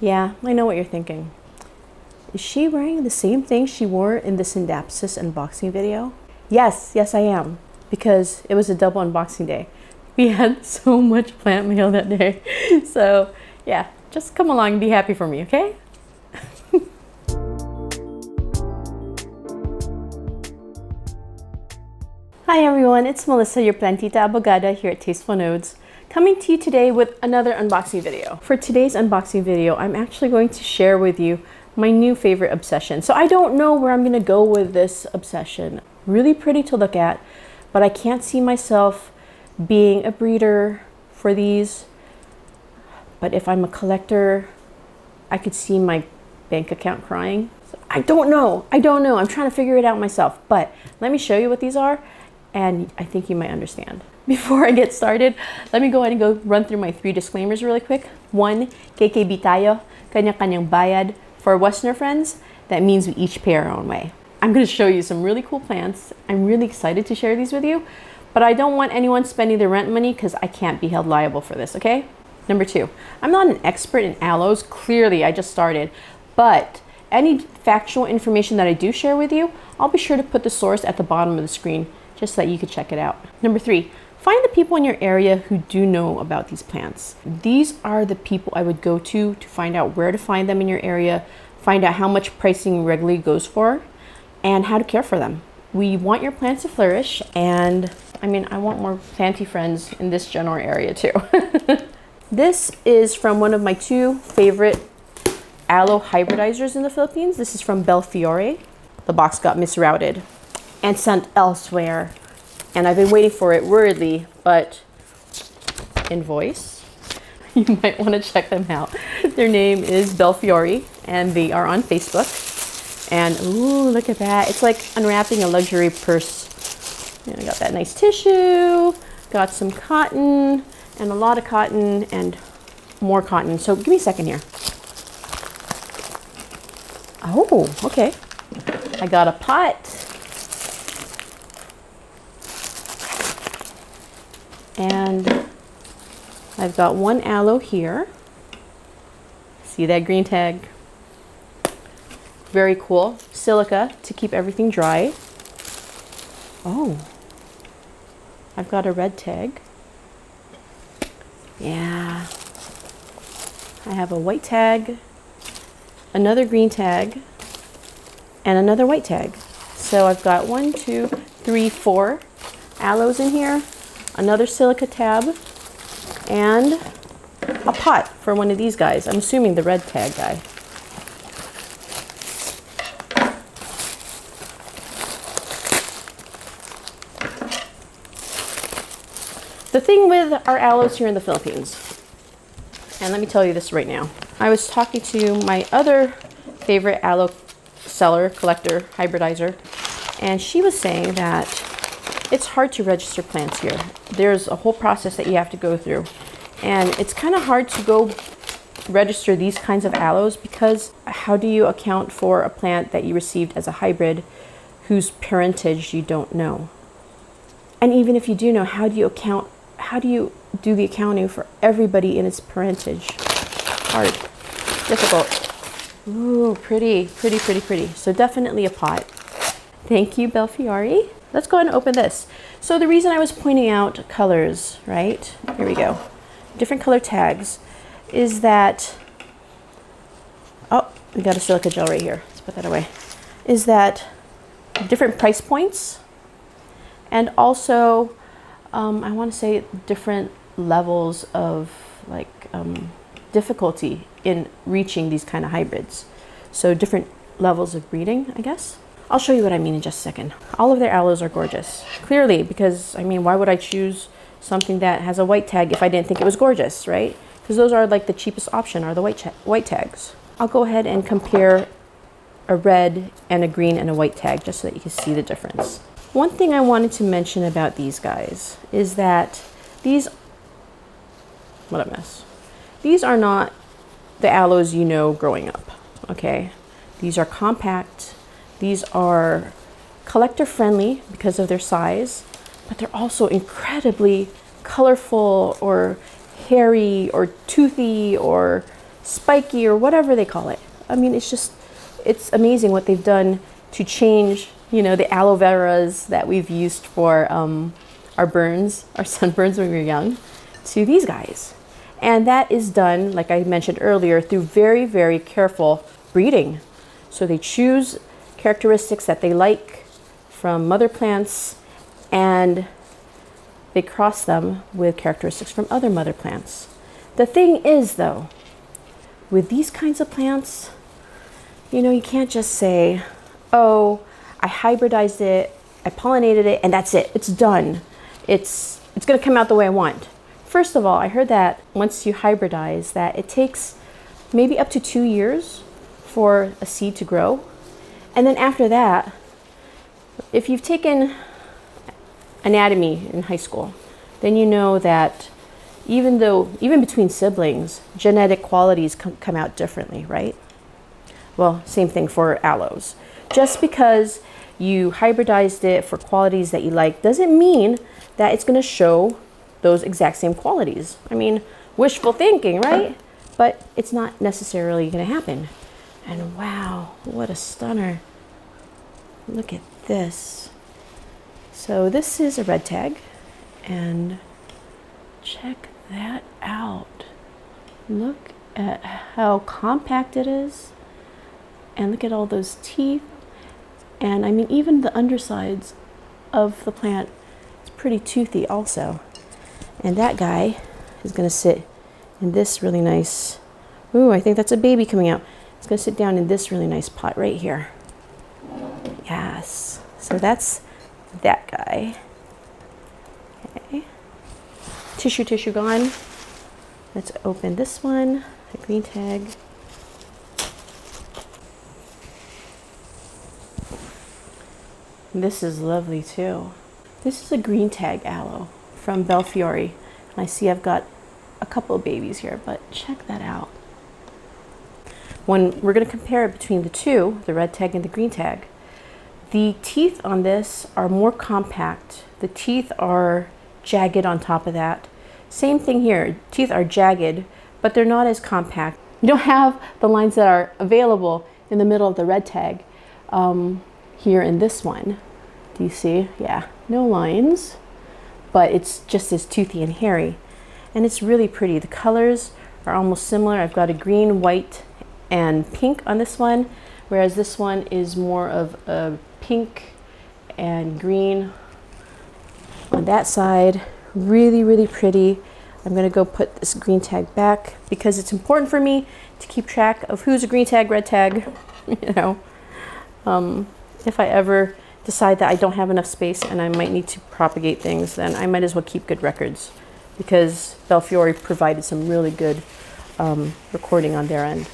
Yeah, I know what you're thinking. Is she wearing the same thing she wore in the Syndapsis unboxing video? Yes, I am. Because it was a double unboxing day. We had so much plant mail that day. So yeah, just come along and be happy for me, okay? Hi everyone, it's Melissa, your plantita abogada here at Tasteful Nodes, coming to you today with another unboxing video. For today's unboxing video, I'm actually going to share with you my new favorite obsession. So I don't know where I'm gonna go with this obsession. Really pretty to look at, but I can't see myself being a breeder for these. But if I'm a collector, I could see my bank account crying. So I don't know. I'm trying to figure it out myself, but let me show you what these are. And I think you might understand. Before I get started, let me go ahead and go run through my 3 disclaimers really quick. 1, KKB tayo, kanya-kanyang bayad. For Westerner friends, that means we each pay our own way. I'm gonna show you some really cool plants. I'm really excited to share these with you, but I don't want anyone spending their rent money because I can't be held liable for this, okay? Number 2, I'm not an expert in aloes. Clearly, I just started, but any factual information that I do share with you, I'll be sure to put the source at the bottom of the screen just so that you could check it out. Number 3, find the people in your area who do know about these plants. These are the people I would go to find out where to find them in your area, find out how much pricing regularly goes for, and how to care for them. We want your plants to flourish, and I mean, I want more planty friends in this general area too. This is from one of my 2 favorite aloe hybridizers in the Philippines. This is from Belfiore. The box got misrouted and sent elsewhere, and I've been waiting for it wordly, but invoice. You might want to check them out. Their name is Belfiore, and they are on Facebook. And ooh, look at that! It's like unwrapping a luxury purse. And I got that nice tissue, got some cotton, and a lot of cotton, and more cotton. So give me a second here. Oh, okay. I got a pot. And I've got 1 aloe here. See that green tag? Very cool. Silica to keep everything dry. Oh, I've got a red tag. Yeah. I have a white tag, another green tag, and another white tag. So I've got 1, 2, 3, 4 aloes in here. Another silica tab, and a pot for one of these guys. I'm assuming the red tag guy. The thing with our aloes here in the Philippines, and let me tell you this right now. I was talking to my other favorite aloe seller, collector, hybridizer, and she was saying that it's hard to register plants here. There's a whole process that you have to go through. And it's kind of hard to go register these kinds of aloes because how do you account for a plant that you received as a hybrid whose parentage you don't know? And even if you do know, how do you do the accounting for everybody in its parentage? Hard, difficult. Ooh, pretty. So definitely a pot. Thank you, Belfiore. Let's go ahead and open this. So the reason I was pointing out colors, right? Here we go. Different color tags is that, oh, we got a silica gel right here. Let's put that away. Is that different price points and also, I want to say different levels of difficulty in reaching these kind of hybrids. So different levels of breeding, I guess. I'll show you what I mean in just a second. All of their aloes are gorgeous. Clearly, because, I mean, why would I choose something that has a white tag if I didn't think it was gorgeous, right? Because those are like the cheapest option, are the white tags. I'll go ahead and compare a red and a green and a white tag just so that you can see the difference. One thing I wanted to mention about these guys is that these, what a mess. These are not the aloes you know growing up, okay? These are compact. These are collector friendly because of their size, but they're also incredibly colorful or hairy or toothy or spiky or whatever they call it. I mean, it's amazing what they've done to change, you know, the aloe veras that we've used for our burns, our sunburns when we were young, to these guys. And that is done, like I mentioned earlier, through very, very careful breeding. So they choose characteristics that they like from mother plants, and they cross them with characteristics from other mother plants. The thing is, though, with these kinds of plants, you know, you can't just say, oh, I hybridized it, I pollinated it, and that's it, it's done. It's gonna come out the way I want. First of all, I heard that once you hybridize, that it takes maybe up to 2 years for a seed to grow. And then after that, if you've taken anatomy in high school, then you know that even between siblings, genetic qualities come out differently, right? Well, same thing for aloes. Just because you hybridized it for qualities that you like doesn't mean that it's going to show those exact same qualities. I mean, wishful thinking, right? But it's not necessarily going to happen. And wow, what a stunner. Look at this. So this is a red tag, and check that out. Look at how compact it is, and look at all those teeth. And I mean, even the undersides of the plant is pretty toothy also. And that guy is going to sit in this really nice, ooh, I think that's a baby coming out. It's going to sit down in this really nice pot right here. Yes, so that's that guy. Okay, tissue gone. Let's open this one, the green tag. This is lovely too. This is a green tag aloe from Belfiore. And I see I've got a couple of babies here, but check that out. When we're going to compare it between the two, the red tag and the green tag, the teeth on this are more compact. The teeth are jagged on top of that. Same thing here. Teeth are jagged, but they're not as compact. You don't have the lines that are available in the middle of the red tag here in this one. Do you see? Yeah, no lines, but it's just as toothy and hairy. And it's really pretty. The colors are almost similar. I've got a green, white, and pink on this one, whereas this one is more of a pink and green on that side. Really, really pretty. I'm gonna go put this green tag back because it's important for me to keep track of who's a green tag, red tag, you know. If I ever decide that I don't have enough space and I might need to propagate things, then I might as well keep good records, because Belfiore provided some really good recording on their end.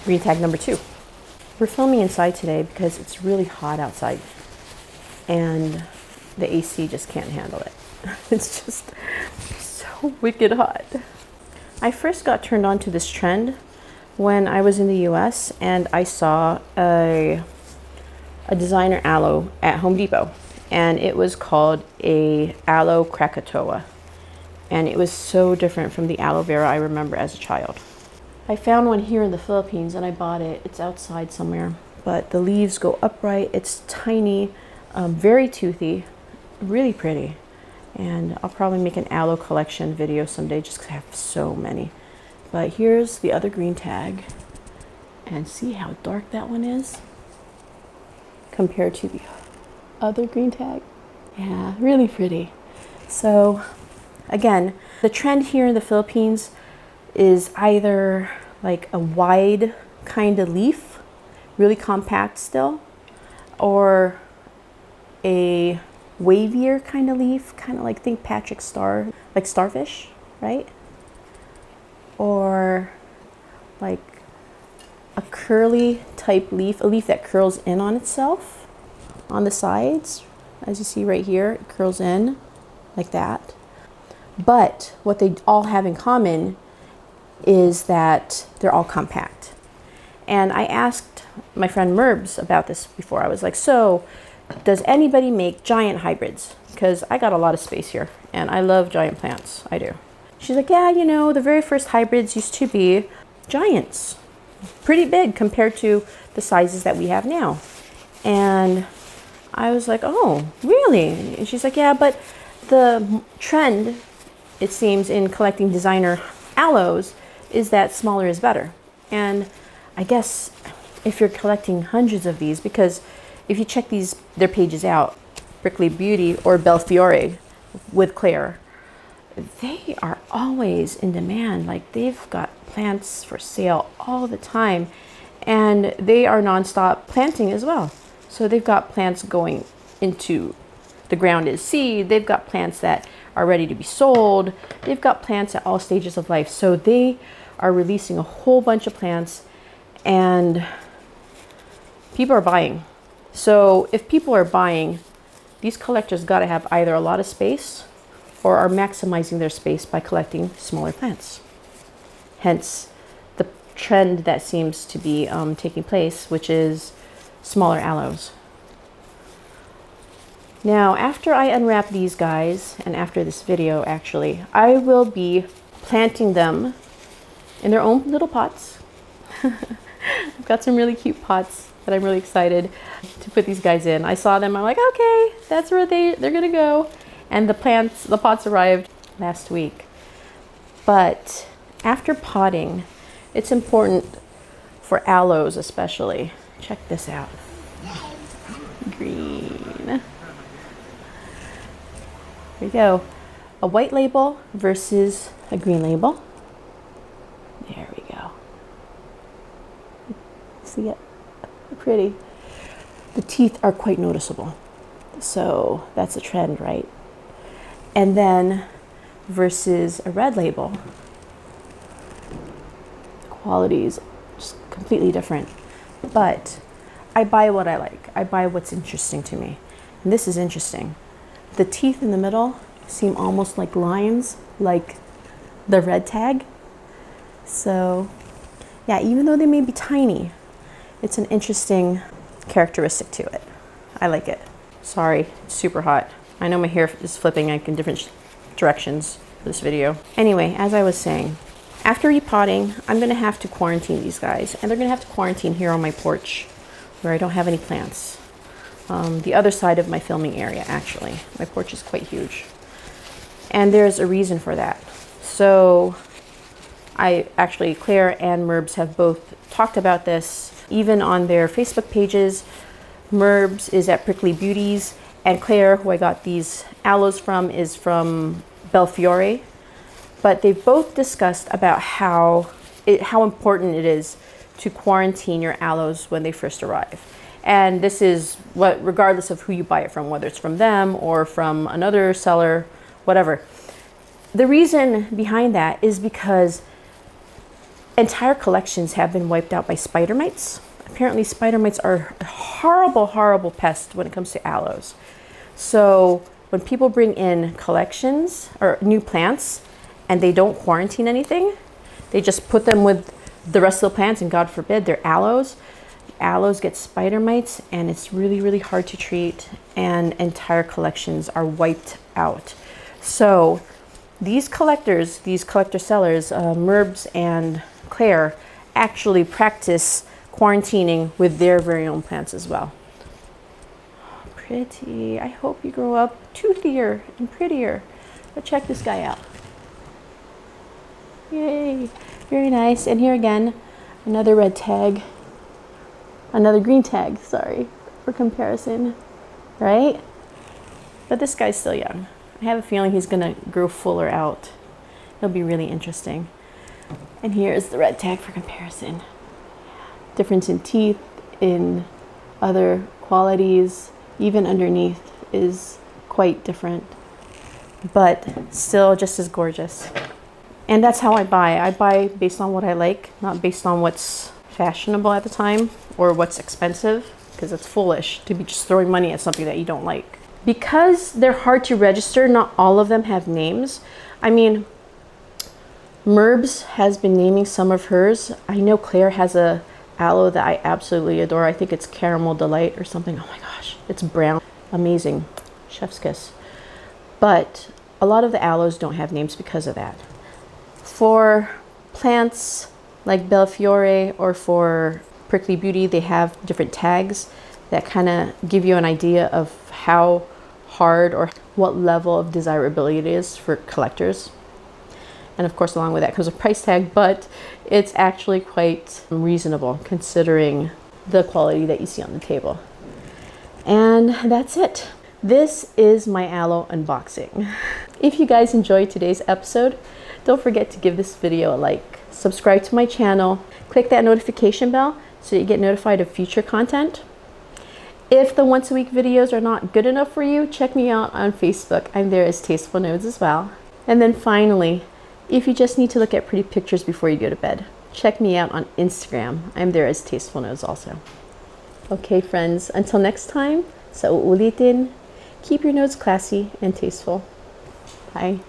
Green tag number 2. We're filming inside today because it's really hot outside and the AC just can't handle it. It's just so wicked hot. I first got turned on to this trend when I was in the US and I saw a designer aloe at Home Depot, and it was called a Aloe Krakatoa, and it was so different from the aloe vera I remember as a child. I found one here in the Philippines and I bought it. It's outside somewhere, but the leaves go upright. It's tiny, very toothy, really pretty. And I'll probably make an aloe collection video someday just because I have so many. But here's the other green tag, and see how dark that one is compared to the other green tag. Yeah, really pretty. So again, the trend here in the Philippines is either like a wide kind of leaf, really compact still, or a wavier kind of leaf, kind of like, think Patrick Star, like starfish, right? Or like a curly type leaf, a leaf that curls in on itself on the sides. As you see right here, it curls in like that. But what they all have in common is that they're all compact. And I asked my friend Merbs about this before. I was like, so does anybody make giant hybrids? Because I got a lot of space here and I love giant plants, I do. She's like, yeah, you know, the very first hybrids used to be giants, pretty big compared to the sizes that we have now. And I was like, oh, really? And she's like, yeah, but the trend, it seems, in collecting designer aloes is that smaller is better. And I guess if you're collecting hundreds of these, because if you check their pages out, Prickly Beauty or Belfiore with Claire, they are always in demand. Like, they've got plants for sale all the time, and they are nonstop planting as well. So they've got plants going into the ground as seed. They've got plants that are ready to be sold. They've got plants at all stages of life. So they are releasing a whole bunch of plants, and people are buying. So if people are buying, these collectors got to have either a lot of space or are maximizing their space by collecting smaller plants. Hence the trend that seems to be taking place, which is smaller aloes. Now, after I unwrap these guys, and after this video actually, I will be planting them in their own little pots. I've got some really cute pots that I'm really excited to put these guys in. I saw them, I'm like, okay, that's where they're gonna go. And the pots arrived last week. But after potting, it's important for aloes especially. Check this out. Green. Here we go. A white label versus a green label. There we go. See it? Pretty. The teeth are quite noticeable. So that's a trend, right? And then versus a red label, the quality is just completely different. But I buy what I like. I buy what's interesting to me. And this is interesting. The teeth in the middle seem almost like lines, like the red tag. So yeah, even though they may be tiny, it's an interesting characteristic to it. I like it. Sorry, it's super hot. I know my hair is flipping like in different directions for this video. Anyway, as I was saying, after repotting, I'm gonna have to quarantine these guys, and they're gonna have to quarantine here on my porch where I don't have any plants. The other side of my filming area, actually. My porch is quite huge. And there's a reason for that. So Claire and Merbs have both talked about this, even on their Facebook pages. Merbs is at Prickly Beauties, and Claire, who I got these aloes from, is from Belfiore. But they've both discussed about how important it is to quarantine your aloes when they first arrive. And this is regardless of who you buy it from, whether it's from them or from another seller, whatever. The reason behind that is because entire collections have been wiped out by spider mites. Apparently spider mites are a horrible, horrible pest when it comes to aloes. So when people bring in collections or new plants and they don't quarantine anything, they just put them with the rest of the plants, and God forbid they're aloes. Aloes get spider mites, and it's really, really hard to treat, and entire collections are wiped out. So these collector sellers, Merbs and Claire, actually practice quarantining with their very own plants as well. Pretty. I hope you grow up toothier and prettier. But check this guy out. Yay. Very nice. And here again, another red tag. Another green tag, sorry, for comparison, right? But this guy's still young. I have a feeling he's gonna grow fuller out. It'll be really interesting. And here's the red tag for comparison. Difference in teeth, in other qualities, even underneath is quite different, but still just as gorgeous. And that's how I buy. I buy based on what I like, not based on what's fashionable at the time or what's expensive, because it's foolish to be just throwing money at something that you don't like. Because they're hard to register, not all of them have names. I mean, Merbs has been naming some of hers. I know Claire has a aloe that I absolutely adore. I think it's Caramel Delight or something. Oh my gosh, it's brown. Amazing. Chef's kiss. But a lot of the aloes don't have names because of that. For plants like Belfiore or for Prickly Beauty, they have different tags that kind of give you an idea of how hard or what level of desirability it is for collectors. And of course, along with that comes a price tag, but it's actually quite reasonable considering the quality that you see on the table. And that's it. This is my aloe unboxing. If you guys enjoyed today's episode, don't forget to give this video a like, subscribe to my channel, click that notification bell so that you get notified of future content. If the once a week videos are not good enough for you, check me out on Facebook. I'm there as Tasteful Nodes as well. And then finally, if you just need to look at pretty pictures before you go to bed, check me out on Instagram. I'm there as Tasteful Nodes also. Okay friends, until next time, sa uulitin, keep your nodes classy and tasteful. Bye.